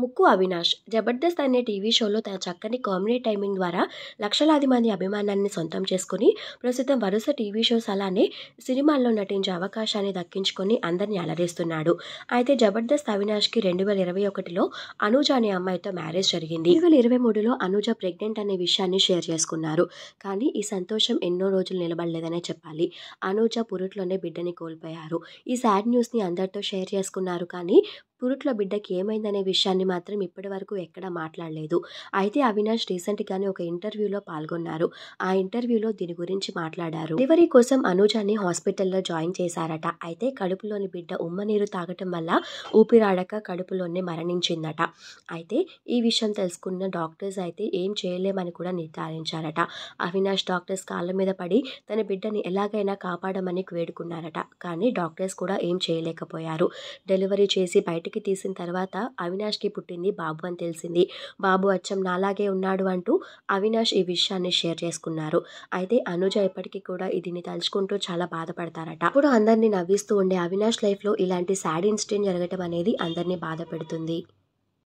ముక్కు అవినాష్ 'జబర్దస్త్' అనే టీవీ షోలో తన చక్కని కామెడీ టైమింగ్ ద్వారా లక్షలాది మంది అభిమానాన్ని సొంతం చేసుకుని, ప్రస్తుతం వరుస టీవీ షోస్ అలానే సినిమాల్లో నటించే అవకాశాన్ని దక్కించుకొని అందరినీ అలరిస్తున్నాడు. అయితే 'జబర్దస్త్' అవినాష్‌కి 2021లో అనూజ అనే అమ్మాయితో మ్యారేజ్ జరిగింది. 2023లో అనూజ ప్రెగ్నెంట్ అనే విషయాన్ని షేర్ చేసుకున్నారు. కానీ ఈ సంతోషం ఎన్నో రోజులు నిలబడలేదనే చెప్పాలి. అనూజ పురిట్లోనే బిడ్డని కోల్పోయారు. ఈ సాడ్ న్యూస్‌ని అందరితో షేర్ చేసుకున్నారు. కానీ పురిట్లో బిడ్డకి ఏమైందనే విషయాన్ని మాత్రం ఇప్పటివరకు ఎక్కడా మాట్లాడలేదు. అయితే అవినాష్ రీసెంట్‌గానే ఒక ఇంటర్వ్యూలో పాల్గొన్నారు. ఆ ఇంటర్వ్యూలో దీని గురించి మాట్లాడారు. డెలివరీ కోసం అనూజని హాస్పిటల్‌లో జాయిన్ చేశారట. అయితే కడుపులోని బిడ్డ ఉమ్మనీరు తాగటం వల్ల ఊపిరాడక కడుపులోనే మరణించిందట. అయితే ఈ విషయం తెలుసుకున్న డాక్టర్స్ అయితే ఏం చేయలేమని కూడా నిర్ధారించారట. అవినాష్ డాక్టర్స్ కాళ్ళ మీద పడి తన బిడ్డని ఎలాగైనా కాపాడమని వేడుకున్నారట. కానీ డాక్టర్స్ కూడా ఏం చేయలేకపోయారు. డెలివరీ చేసి బయటికి తీసిన తర్వాత అవినాష్‌కి పుట్టింది బాబు అని తెలిసింది. బాబు అచ్చం నాలాగే ఉన్నాడు అంటూ అవినాష్ ఈ విషయాన్ని షేర్ చేసుకున్నారు. అయితే అనుజ ఇప్పటికీ కూడా దీన్ని తలుచుకుంటూ చాలా బాధపడతారట. ఇప్పుడు అందరినీ నవ్విస్తూ ఉండే అవినాష్ లైఫ్‌లో ఇలాంటి సాడ్ ఇన్సిడెంట్ జరగటం అనేది అందరినీ బాధ పెడుతుంది.